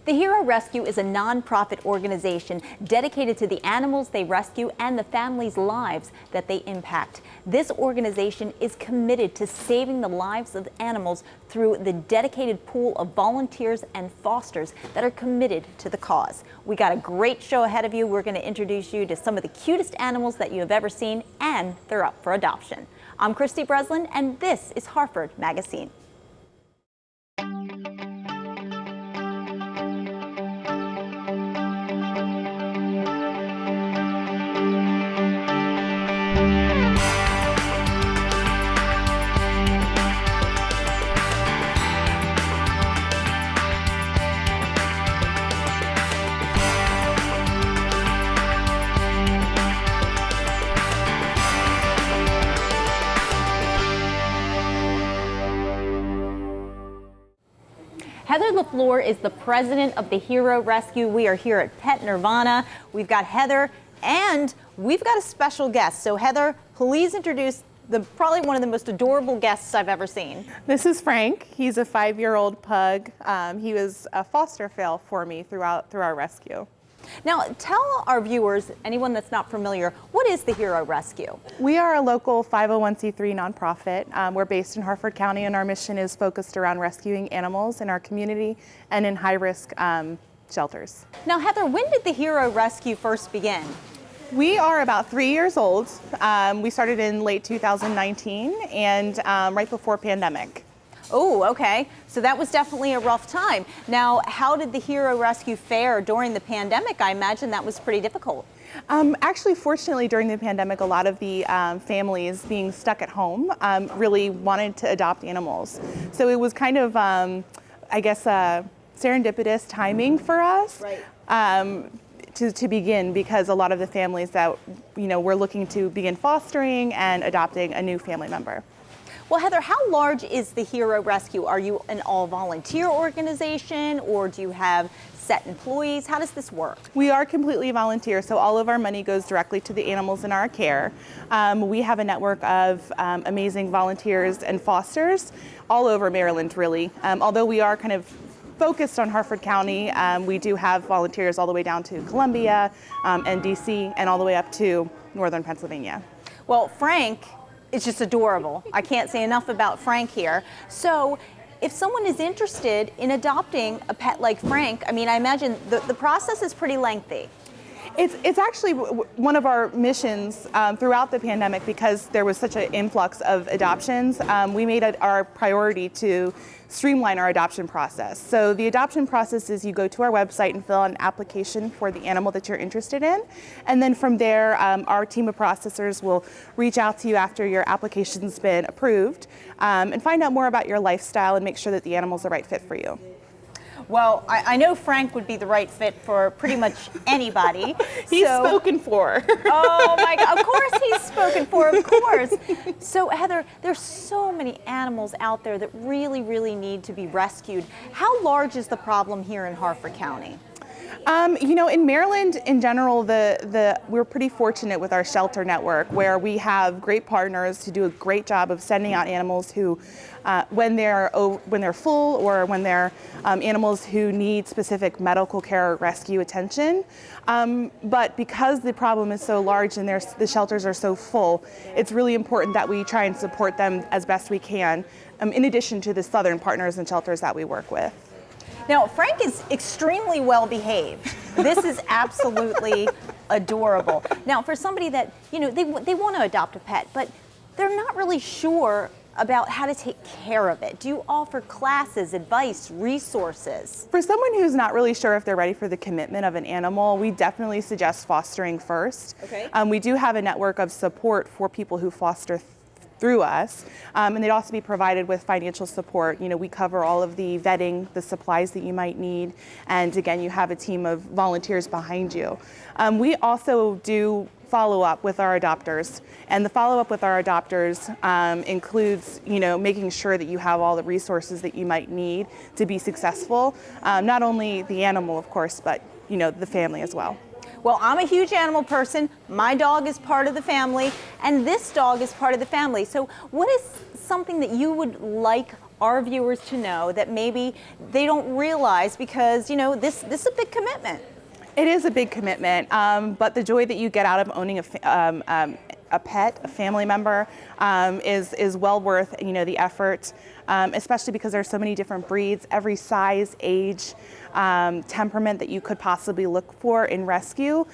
The Hero Rescue is a nonprofit organization dedicated to the animals they rescue and the families' lives that they impact. This organization is committed to saving the lives of animals through the dedicated pool of volunteers and fosters that are committed to the cause. We got a great show ahead of you. We're going to introduce you to some of the cutest animals that you have ever seen, and they're up for adoption. I'm Christy Breslin, and this is Harford MagaScene. Heather LaFleur is the president of the Hero Rescue. We are here at Pet Nirvana. We've got Heather, and we've got a special guest. So Heather, please introduce probably one of the most adorable guests I've ever seen. This is Frank. He's a 5-year-old pug. He was a foster fail for me through our rescue. Now, tell our viewers, anyone that's not familiar, what is the Hero Rescue? We are a local 501c3 nonprofit. We're based in Harford County, and our mission is focused around rescuing animals in our community and in high-risk shelters. Now, Heather, when did the Hero Rescue first begin? We are about 3 years old. We started in late 2019 and right before pandemic. Oh, okay. So that was definitely a rough time. Now, how did the Hero Rescue fare during the pandemic? I imagine that was pretty difficult. Actually, fortunately, during the pandemic, a lot of the families being stuck at home really wanted to adopt animals. So it was kind of, I guess, serendipitous timing for us. Right. To begin, because a lot of the families that were looking to begin fostering and adopting a new family member. Well, Heather, how large is the Hero Rescue? Are you an all-volunteer organization, or do you have set employees? How does this work? We are completely volunteer, so all of our money goes directly to the animals in our care. We have a network of amazing volunteers and fosters all over Maryland, really. Although we are kind of focused on Harford County, we do have volunteers all the way down to Columbia and DC, and all the way up to northern Pennsylvania. Well, Frank is just adorable. I can't say enough about Frank here. So if someone is interested in adopting a pet like Frank, I mean, I imagine the process is pretty lengthy. It's actually one of our missions throughout the pandemic, because there was such an influx of adoptions. We made it our priority to streamline our adoption process. So the adoption process is you go to our website and fill out an application for the animal that you're interested in. And then from there, our team of processors will reach out to you after your application's been approved and find out more about your lifestyle and make sure that the animal's the right fit for you. Well, I know Frank would be the right fit for pretty much anybody. He's spoken for. Oh my God, of course he's spoken for, of course. So Heather, there's so many animals out there that really, really need to be rescued. How large is the problem here in Harford County? In Maryland in general, we're pretty fortunate with our shelter network, where we have great partners who do a great job of sending out animals who, when they're full, or when they're animals who need specific medical care or rescue attention. But because the problem is so large and the shelters are so full, it's really important that we try and support them as best we can, in addition to the southern partners and shelters that we work with. Now, Frank is extremely well behaved. This is absolutely adorable. Now, for somebody that, they want to adopt a pet, but they're not really sure about how to take care of it. Do you offer classes, advice, resources? For someone who's not really sure if they're ready for the commitment of an animal, we definitely suggest fostering first. Okay. We do have a network of support for people who foster through us, and they'd also be provided with financial support. We cover all of the vetting, the supplies that you might need, and again, you have a team of volunteers behind you. We also do follow up with our adopters, and the follow up with our adopters includes, making sure that you have all the resources that you might need to be successful, not only the animal, of course, but the family as well. Well, I'm a huge animal person. My dog is part of the family, and this dog is part of the family. So what is something that you would like our viewers to know that maybe they don't realize, because, you know, this is a big commitment? It is a big commitment, but the joy that you get out of owning a pet, a family member, is well worth, you know, the effort, especially because there's so many different breeds, every size, age, temperament that you could possibly look for in rescue,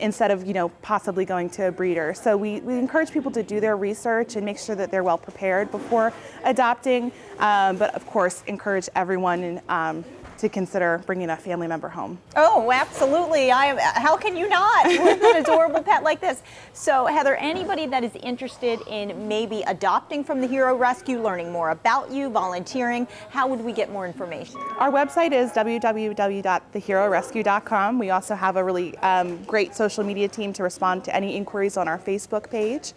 instead of, you know, possibly going to a breeder. So we encourage people to do their research and make sure that they're well prepared before adopting, but of course encourage everyone to consider bringing a family member home. Oh, absolutely. How can you not with an adorable pet like this? So Heather, anybody that is interested in maybe adopting from the Hero Rescue, learning more about you, volunteering, how would we get more information? Our website is www.theherorescue.com. We also have a really great social media team to respond to any inquiries on our Facebook page.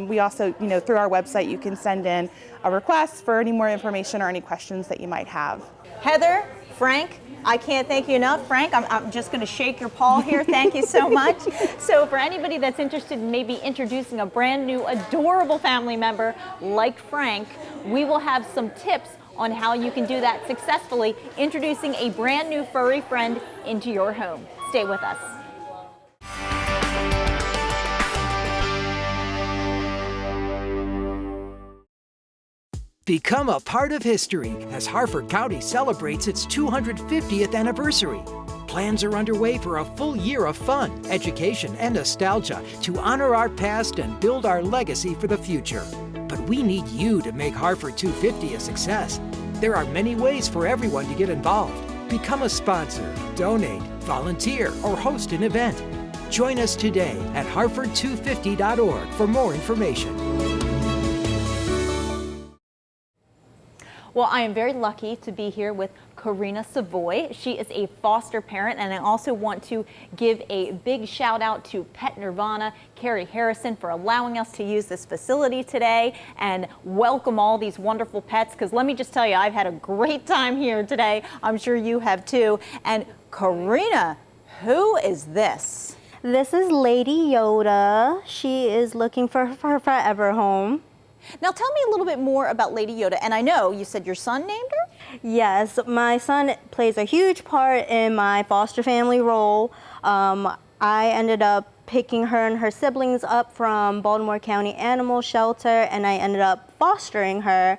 We also, you know, through our website, you can send in a request for any more information or any questions that you might have. Heather, Frank, I can't thank you enough. Frank, I'm just going to shake your paw here. Thank you so much. So for anybody that's interested in maybe introducing a brand new adorable family member like Frank, we will have some tips on how you can do that successfully, introducing a brand new furry friend into your home. Stay with us. Become a part of history as Harford County celebrates its 250th anniversary. Plans are underway for a full year of fun, education, and nostalgia to honor our past and build our legacy for the future. But we need you to make Harford 250 a success. There are many ways for everyone to get involved. Become a sponsor, donate, volunteer, or host an event. Join us today at harford250.org for more information. Well, I am very lucky to be here with Karina Savoy. She is a foster parent, and I also want to give a big shout out to Pet Nirvana, Carrie Harrison, for allowing us to use this facility today and welcome all these wonderful pets, because let me just tell you, I've had a great time here today. I'm sure you have too. And Karina, who is this? This is Lady Yoda. She is looking for her forever home. Now tell me a little bit more about Lady Yoda. And I know you said your son named her? Yes, my son plays a huge part in my foster family role. I ended up picking her and her siblings up from Baltimore County Animal Shelter, and I ended up fostering her.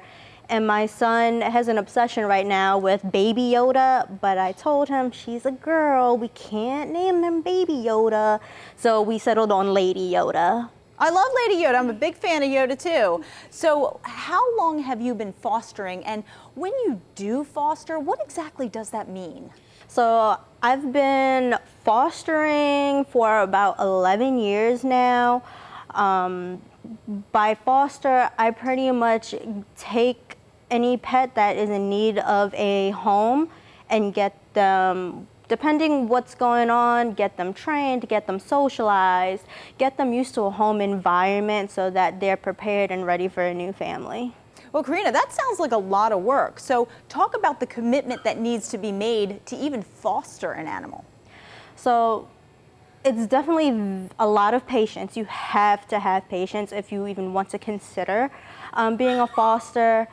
And my son has an obsession right now with Baby Yoda, but I told him she's a girl. We can't name him Baby Yoda. So we settled on Lady Yoda. I love Lady Yoda. I'm a big fan of Yoda too. So how long have you been fostering? And when you do foster, what exactly does that mean? So I've been fostering for about 11 years now. By foster, I pretty much take any pet that is in need of a home and get them, depending what's going on, get them trained, get them socialized, get them used to a home environment so that they're prepared and ready for a new family. Well, Karina, that sounds like a lot of work. So talk about the commitment that needs to be made to even foster an animal. So it's definitely a lot of patience. You have to have patience if you even want to consider being a foster.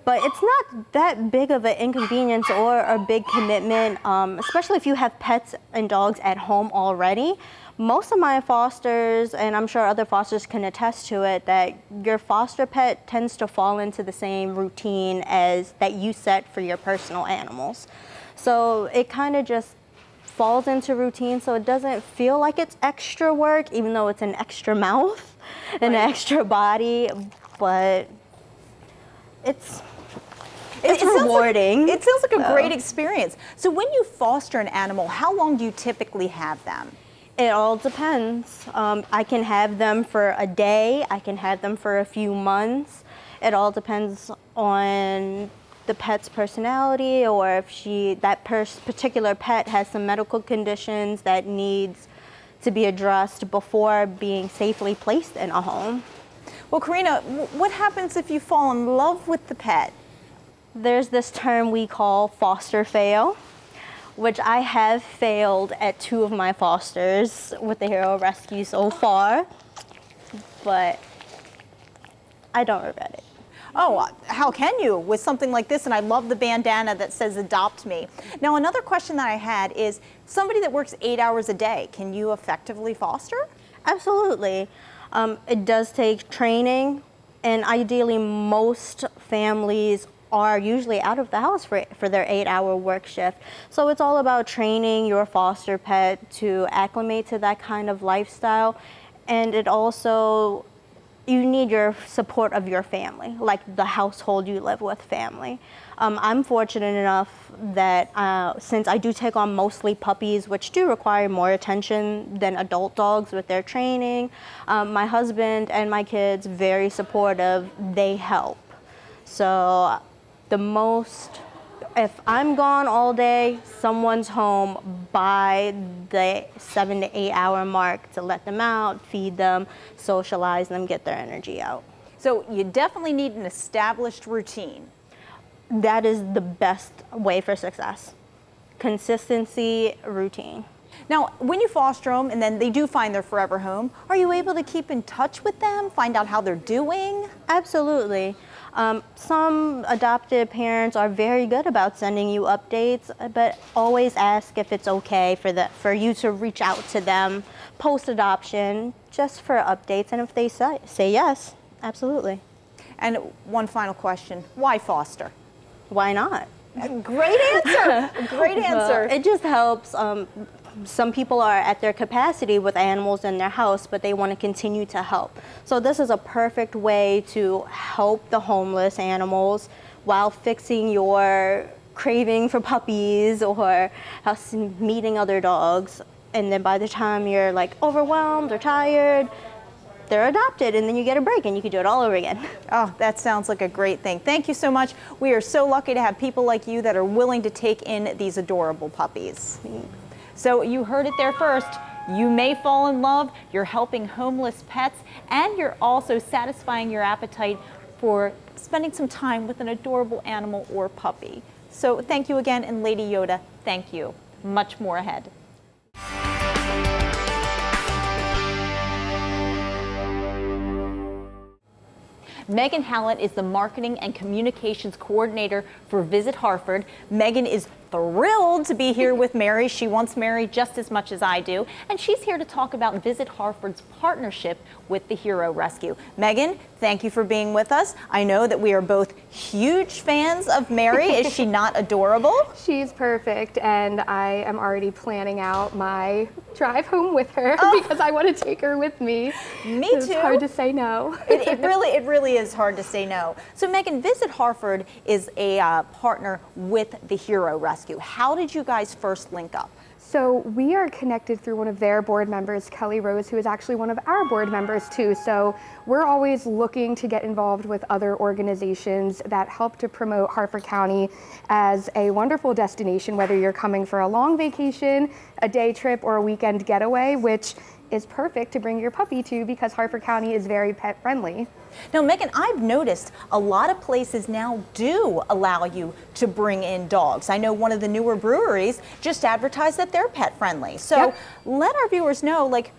But it's not that big of an inconvenience or a big commitment, especially if you have pets and dogs at home already. Most of my fosters, and I'm sure other fosters can attest to it, that your foster pet tends to fall into the same routine as that you set for your personal animals. So it kind of just falls into routine, so it doesn't feel like it's extra work, even though it's an extra mouth and an extra body, but it's rewarding. It sounds like a great experience. So when you foster an animal, how long do you typically have them? It all depends. I can have them for a day, I can have them for a few months. It all depends on the pet's personality, or if that particular pet has some medical conditions that needs to be addressed before being safely placed in a home. Well, Karina, what happens if you fall in love with the pet? There's this term we call foster fail, which I have failed at 2 of my fosters with the Hero Rescue so far, but I don't regret it. Oh, how can you with something like this? And I love the bandana that says adopt me. Now, another question that I had is somebody that works 8 hours a day, can you effectively foster? Absolutely. It does take training, and ideally most families are usually out of the house for their 8-hour work shift. So it's all about training your foster pet to acclimate to that kind of lifestyle. And it also, you need your support of your family, like the household you live with family. I'm fortunate enough that since I do take on mostly puppies, which do require more attention than adult dogs with their training, my husband and my kids, very supportive, they help. So if I'm gone all day, someone's home by the 7 to 8 hour mark to let them out, feed them, socialize them, get their energy out. So you definitely need an established routine. That is the best way for success. Consistency, routine. Now, when you foster them and then they do find their forever home, are you able to keep in touch with them, find out how they're doing? Absolutely. Some adopted parents are very good about sending you updates, but always ask if it's okay for you to reach out to them post-adoption just for updates, and if they say yes, absolutely. And one final question, why foster? Why not? Great answer, great answer. It just helps. Some people are at their capacity with animals in their house, but they want to continue to help. So this is a perfect way to help the homeless animals while fixing your craving for puppies or meeting other dogs. And then by the time you're like overwhelmed or tired, they're adopted, and then you get a break and you can do it all over again. Oh, that sounds like a great thing. Thank you so much. We are so lucky to have people like you that are willing to take in these adorable puppies. So you heard it there first. You may fall in love, you're helping homeless pets, and you're also satisfying your appetite for spending some time with an adorable animal or puppy. So thank you again, and Lady Yoda, thank you. Much more ahead. Megan Hallett is the Marketing and Communications Coordinator for Visit Harford. Megan is thrilled to be here with Mary. She wants Mary just as much as I do. And she's here to talk about Visit Harford's partnership with the Hero Rescue. Megan, thank you for being with us. I know that we are both huge fans of Mary. Is she not adorable? She's perfect, and I am already planning out my drive home with her because I want to take her with me. Me so too. It's hard to say no. It really is hard to say no. So Megan, Visit Harford is a partner with the Hero Rescue. How did you guys first link up? So we are connected through one of their board members, Kelly Rose, who is actually one of our board members too. So we're always looking to get involved with other organizations that help to promote Harford County as a wonderful destination, whether you're coming for a long vacation, a day trip, or a weekend getaway, which is perfect to bring your puppy to because Harford County is very pet friendly. Now, Megan, I've noticed a lot of places now do allow you to bring in dogs. I know one of the newer breweries just advertised that they're pet friendly. So let our viewers know, like,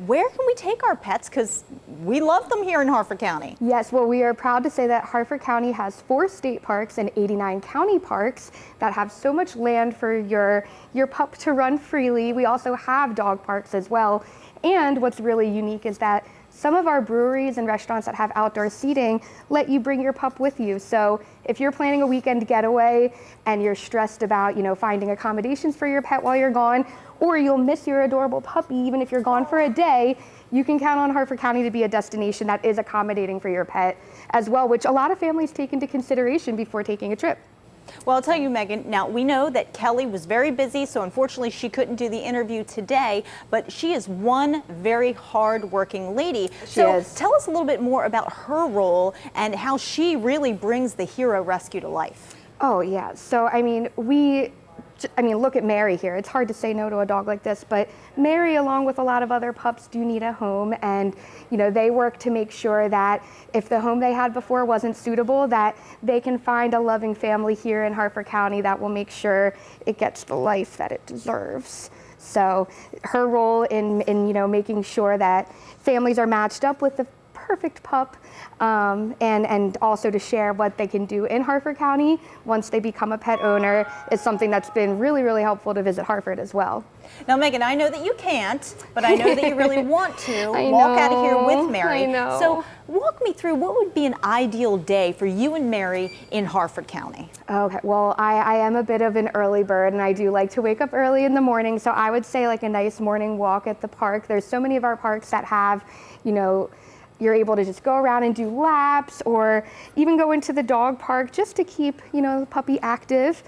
where can we take our pets? Because we love them here in Harford County. Yes, well, we are proud to say that Harford County has 4 state parks and 89 county parks that have so much land for your pup to run freely. We also have dog parks as well. And what's really unique is that some of our breweries and restaurants that have outdoor seating let you bring your pup with you. So if you're planning a weekend getaway and you're stressed about, finding accommodations for your pet while you're gone, or you'll miss your adorable puppy even if you're gone for a day, you can count on Harford County to be a destination that is accommodating for your pet as well, which a lot of families take into consideration before taking a trip. Well, I'll tell you, Megan, now we know that Kelly was very busy, so unfortunately she couldn't do the interview today, but she is one very hard-working lady. So tell us a little bit more about her role and how she really brings the Hero Rescue to life. Oh, yeah. So, look at Mary here. It's hard to say no to a dog like this, but Mary, along with a lot of other pups, do need a home, and they work to make sure that if the home they had before wasn't suitable, that they can find a loving family here in Harford County that will make sure it gets the life that it deserves. So her role in making sure that families are matched up with the perfect pup, and also to share what they can do in Harford County once they become a pet owner is something that's been really, really helpful to visit Harford as well. Now, Megan, I know that you can't, but I know that you really want to walk out of here with Mary. I know. So walk me through what would be an ideal day for you and Mary in Harford County. Okay, well, I am a bit of an early bird, and I do like to wake up early in the morning, so I would say like a nice morning walk at the park. There's so many of our parks that have, you know, you're able to just go around and do laps, or even go into the dog park just to keep, you know, the puppy active.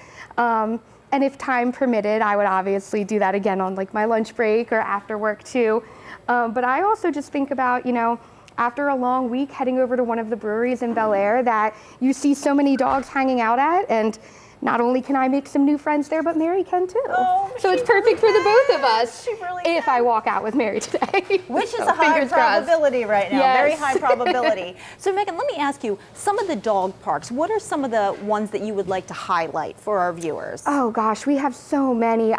And if time permitted, I would obviously do that again on like my lunch break or after work too. But I also just think about, you know, after a long week heading over to one of the breweries in Bel Air that you see so many dogs hanging out at, and not only can I make some new friends there, but Mary can too. Oh, so it's perfect for the both of us She really if can. I walk out with Mary today. Which is So a high fingers crossed. probability right now, Yes. very high probability. So Megan, let me ask you, some of the dog parks, what are some of the ones that you would like to highlight for our viewers? Oh gosh, we have so many.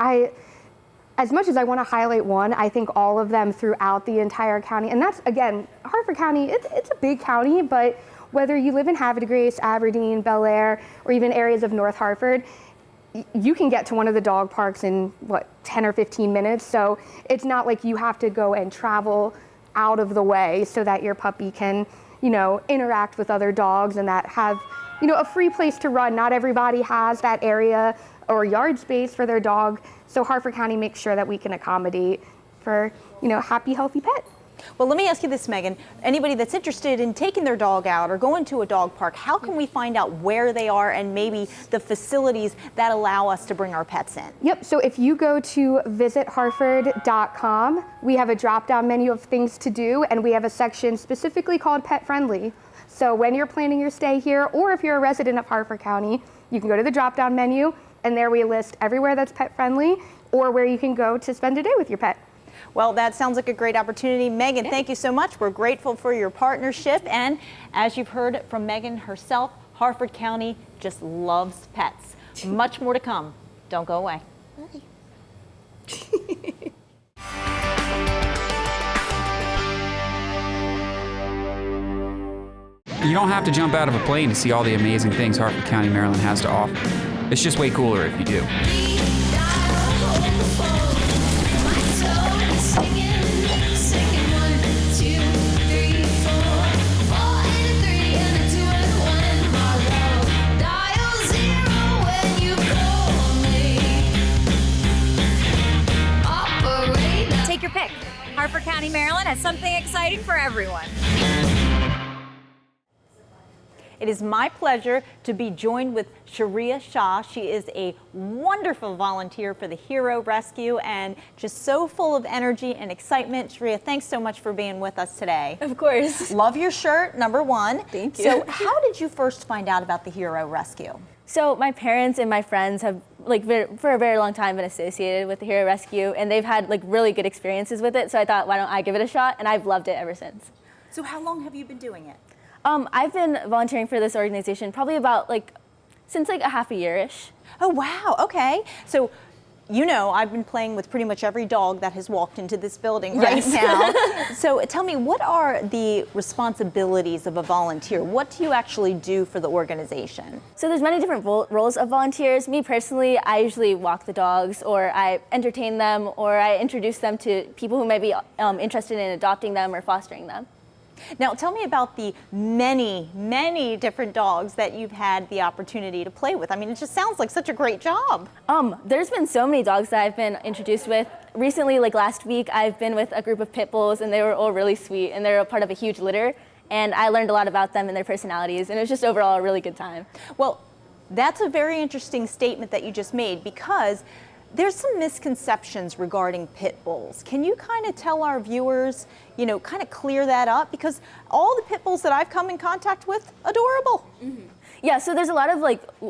As much as I want to highlight one, I think all of them throughout the entire county, and that's, again, Harford County, it's a big county, but whether you live in Havre de Grace, Aberdeen, Bel Air, or even areas of North Harford, you can get to one of the dog parks in, 10 or 15 minutes. So it's not like you have to go and travel out of the way so that your puppy can, you know, interact with other dogs and that have, you know, a free place to run. Not everybody has that area or yard space for their dog. So Harford County makes sure that we can accommodate for, you know, happy, healthy pet. Well, let me ask you this, Megan. Anybody that's interested in taking their dog out or going to a dog park, how can we find out where they are and maybe the facilities that allow us to bring our pets in? Yep, so if you go to visitharford.com, we have a drop-down menu of things to do, and we have a section specifically called Pet Friendly. So when you're planning your stay here, or if you're a resident of Harford County, you can go to the drop-down menu, and there we list everywhere that's pet friendly, or where you can go to spend a day with your pet. Well, that sounds like a great opportunity. Megan, thank you so much. We're grateful for your partnership. And as you've heard from Megan herself, Harford County just loves pets. Much more to come. Don't go away. You don't have to jump out of a plane to see all the amazing things Harford County, Maryland has to offer. It's just way cooler if you do. Take your pick. Harford County, Maryland has something exciting for everyone. It is my pleasure to be joined with Sharia Shah. She is a wonderful volunteer for the Hero Rescue and just so full of energy and excitement. Sharia, thanks so much for being with us today. Of course. Love your shirt, number one. Thank you. So how did you first find out about the Hero Rescue? So my parents and my friends have for a very long time been associated with the Hero Rescue, and they've had really good experiences with it. So I thought, why don't I give it a shot? And I've loved it ever since. So how long have you been doing it? I've been volunteering for this organization probably about since a half a year-ish. Oh, wow. Okay. So, you know, I've been playing with pretty much every dog that has walked into this building right now. So tell me, what are the responsibilities of a volunteer? What do you actually do for the organization? So there's many different roles of volunteers. Me personally, I usually walk the dogs, or I entertain them, or I introduce them to people who might be interested in adopting them or fostering them. Now, tell me about the many, many different dogs that you've had the opportunity to play with. I mean, it just sounds like such a great job. There's been so many dogs that I've been introduced with. Recently, last week, I've been with a group of pit bulls, and they were all really sweet, and they're a part of a huge litter, and I learned a lot about them and their personalities, and it was just overall a really good time. Well, that's a very interesting statement that you just made, because there's some misconceptions regarding pit bulls. Can you kind of tell our viewers, you know, kind of clear that up? Because all the pit bulls that I've come in contact with, adorable. Mm-hmm. Yeah, so there's a lot of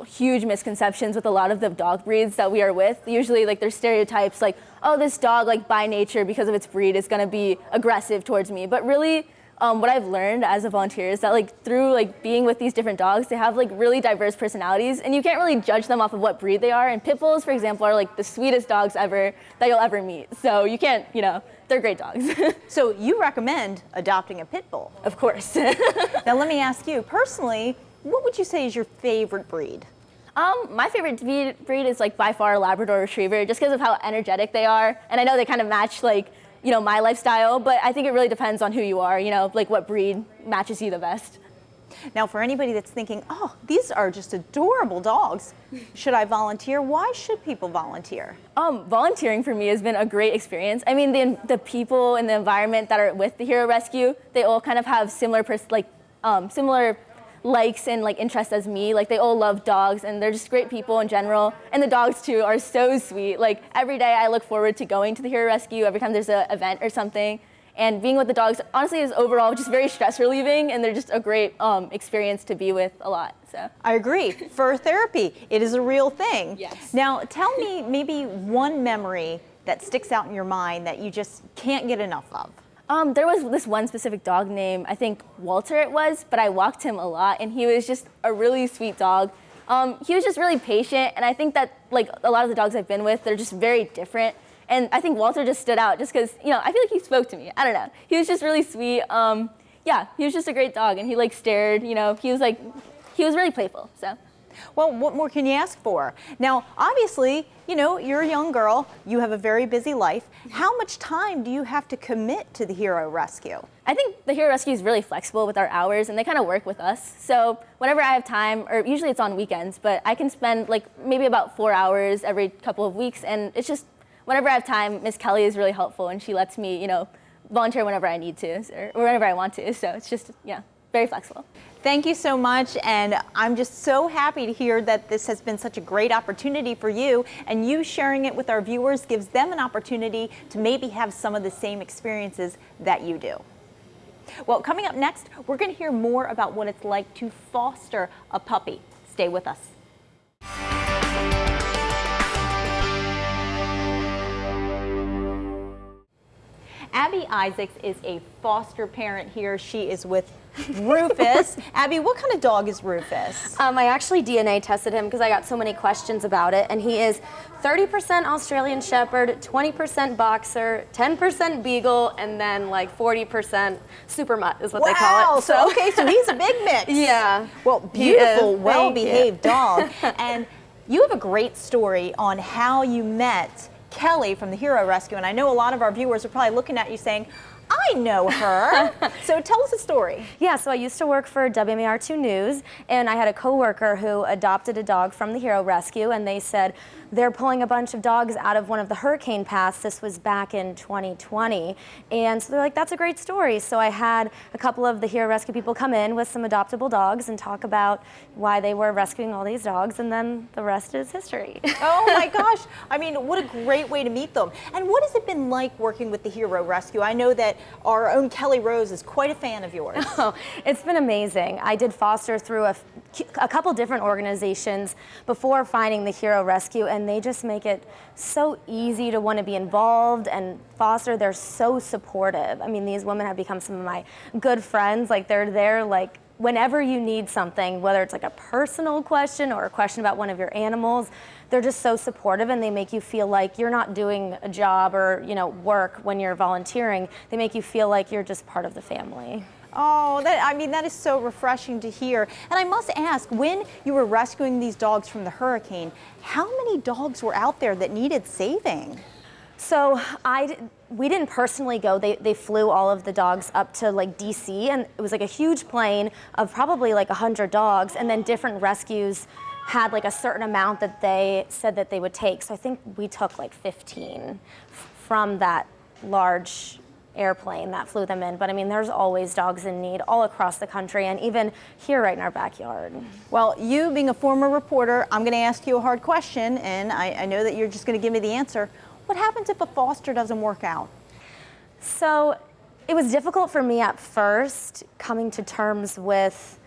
huge misconceptions with a lot of the dog breeds that we are with. Usually there's stereotypes oh, this dog by nature because of its breed is going to be aggressive towards me. But really, what I've learned as a volunteer is that like through like being with these different dogs, they have like really diverse personalities, and you can't really judge them off of what breed they are. And pit bulls, for example, are like the sweetest dogs ever that you'll ever meet. So you can't, they're great dogs. So you recommend adopting a pit bull? Of course. Now let me ask you, personally, what would you say is your favorite breed? My favorite breed is like by far Labrador Retriever, just because of how energetic they are. And I know they kind of match like, my lifestyle, but I think it really depends on who you are, like what breed matches you the best. Now for anybody that's thinking, oh, these are just adorable dogs, should I volunteer? Why should people volunteer? Volunteering for me has been a great experience. I mean, the people and the environment that are with the Hero Rescue, they all kind of have similar similar likes and like interests as me. Like they all love dogs and they're just great people in general. And the dogs too are so sweet. Like every day I look forward to going to the Hero Rescue every time there's an event or something. And being with the dogs honestly is overall just very stress relieving, and they're just a great experience to be with a lot. So I agree. Fur therapy, it is a real thing. Yes. Now tell me maybe one memory that sticks out in your mind that you just can't get enough of. There was this one specific dog named, I think Walter it was, but I walked him a lot, and he was just a really sweet dog. He was just really patient, and I think that like a lot of the dogs I've been with, they're just very different. And I think Walter just stood out just because, I feel like he spoke to me. I don't know. He was just really sweet. Yeah, he was just a great dog, and he like stared, he was really playful, so. Well, what more can you ask for? Now, obviously, you're a young girl, you have a very busy life. How much time do you have to commit to the Hero Rescue? I think the Hero Rescue is really flexible with our hours, and they kind of work with us. So whenever I have time, or usually it's on weekends, but I can spend like maybe about 4 hours every couple of weeks, and it's just whenever I have time, Miss Kelly is really helpful, and she lets me, volunteer whenever I need to, or whenever I want to. So it's just, very flexible. Thank you so much, and I'm just so happy to hear that this has been such a great opportunity for you, and you sharing it with our viewers gives them an opportunity to maybe have some of the same experiences that you do. Well, coming up next, we're going to hear more about what it's like to foster a puppy. Stay with us. Abby Isaacs is a foster parent here. She is with Rufus. Abby, what kind of dog is Rufus? I actually DNA tested him because I got so many questions about it, and he is 30% Australian Shepherd, 20% Boxer, 10% Beagle, and then like 40% Super Mutt is what they call it. So okay, so he's a big mix. Yeah. Well, beautiful, well-behaved dog. And you have a great story on how you met Kelly from the Hero Rescue, and I know a lot of our viewers are probably looking at you saying, I know her. So tell us a story. Yeah, so I used to work for WMAR2 News, and I had a coworker who adopted a dog from the Hero Rescue, and they said they're pulling a bunch of dogs out of one of the hurricane paths. This was back in 2020. And so they're like, that's a great story. So I had a couple of the Hero Rescue people come in with some adoptable dogs and talk about why they were rescuing all these dogs, and then the rest is history. Oh my gosh. I mean, what a great way to meet them. And what has it been like working with the Hero Rescue? I know that our own Kelly Rose is quite a fan of yours. Oh, it's been amazing. I did foster through a couple different organizations before finding the Hero Rescue, and they just make it so easy to want to be involved and foster. They're so supportive. I mean, these women have become some of my good friends. Like, they're there like whenever you need something, whether it's like a personal question or a question about one of your animals. They're just so supportive, and they make you feel like you're not doing a job or work when you're volunteering. They make you feel like you're just part of the family. Oh, that is so refreshing to hear. And I must ask, when you were rescuing these dogs from the hurricane, how many dogs were out there that needed saving? So we didn't personally go. They flew all of the dogs up to like DC, and it was like a huge plane of probably like 100 dogs, and then different rescues had like a certain amount that they said that they would take. So I think we took like 15 from that large airplane that flew them in. But I mean, there's always dogs in need all across the country, and even here right in our backyard. Well, you being a former reporter, I'm going to ask you a hard question, and I know that you're just going to give me the answer. What happens if a foster doesn't work out? So it was difficult for me at first coming to terms with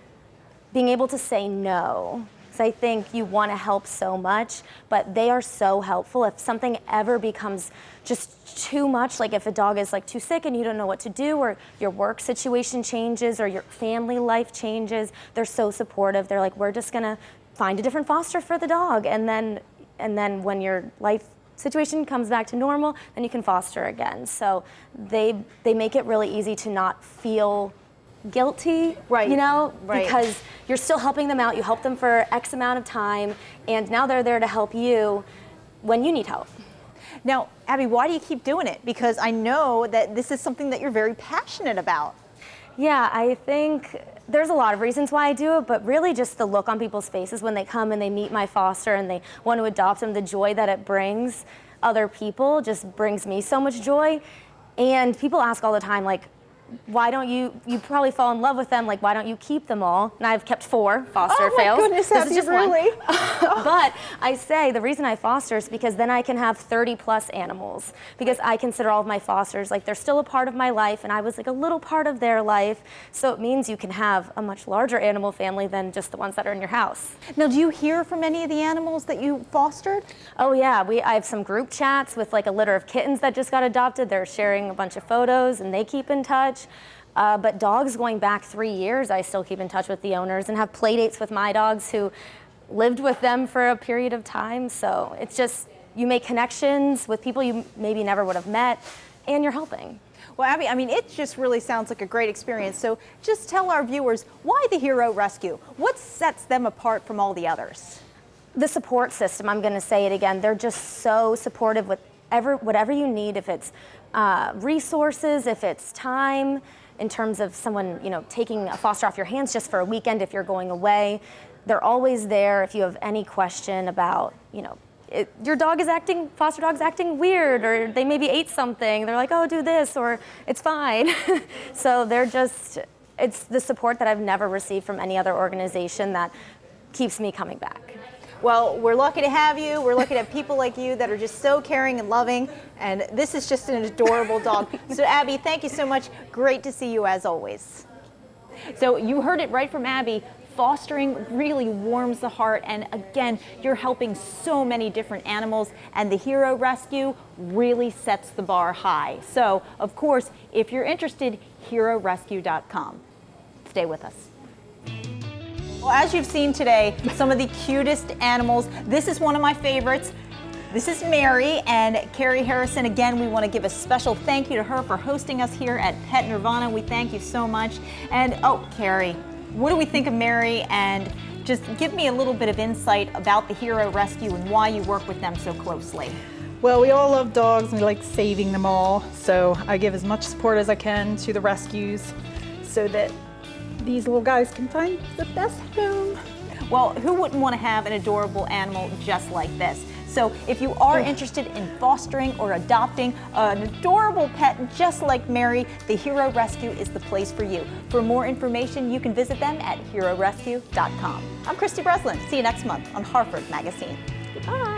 being able to say no. because I think you want to help so much, but they are so helpful. If something ever becomes just too much, like if a dog is like too sick and you don't know what to do, or your work situation changes, or your family life changes, they're so supportive. They're like, we're just gonna find a different foster for the dog, and then when your life situation comes back to normal, then you can foster again. So they make it really easy to not feel guilty, right, you know, right, because you're still helping them out. You help them for X amount of time, and now they're there to help you when you need help. Now, Abby, why do you keep doing it? Because I know that this is something that you're very passionate about. Yeah, I think there's a lot of reasons why I do it, but really just the look on people's faces when they come and they meet my foster and they want to adopt them, the joy that it brings other people just brings me so much joy. And people ask all the time, like, why don't you probably fall in love with them, like, why don't you keep them all? And I've kept 4 foster fails. Oh my goodness, this is just really? one. But I say the reason I foster is because then I can have 30 plus animals, because I consider all of my fosters like they're still a part of my life, and I was like a little part of their life. So it means you can have a much larger animal family than just the ones that are in your house. Now, do you hear from any of the animals that you fostered? Oh yeah, I have some group chats with like a litter of kittens that just got adopted. They're sharing a bunch of photos and they keep in touch. But dogs going back 3 years, I still keep in touch with the owners and have play dates with my dogs who lived with them for a period of time. So it's just, you make connections with people you maybe never would have met, and you're helping. Well, Abby, I mean, it just really sounds like a great experience. So just tell our viewers, why the Hero Rescue? What sets them apart from all the others? The support system, I'm going to say it again, they're just so supportive with whatever you need, if it's resources, if it's time, in terms of someone, you know, taking a foster off your hands just for a weekend if you're going away. They're always there if you have any question about, you know, your dog is foster dog's acting weird, or they maybe ate something. They're like, oh, do this, or it's fine. So it's the support that I've never received from any other organization that keeps me coming back. Well, we're lucky to have you. We're lucky to have people like you that are just so caring and loving. And this is just an adorable dog. So Abby, thank you so much. Great to see you as always. So you heard it right from Abby. Fostering really warms the heart. And again, you're helping so many different animals. And the Hero Rescue really sets the bar high. So, of course, if you're interested, herorescue.com. Stay with us. Well, as you've seen today, some of the cutest animals. This is one of my favorites. This is Mary, and Carrie Harrison. Again, we want to give a special thank you to her for hosting us here at Pet Nirvana. We thank you so much. And oh, Carrie, what do we think of Mary? And just give me a little bit of insight about the Hero Rescue and why you work with them so closely. Well, we all love dogs and we like saving them all. So I give as much support as I can to the rescues so that these little guys can find the best home. Well, who wouldn't want to have an adorable animal just like this? So if you are interested in fostering or adopting an adorable pet just like Mary, the Hero Rescue is the place for you. For more information, you can visit them at herorescue.com. I'm Christy Breslin. See you next month on Harford MagaScene. Goodbye.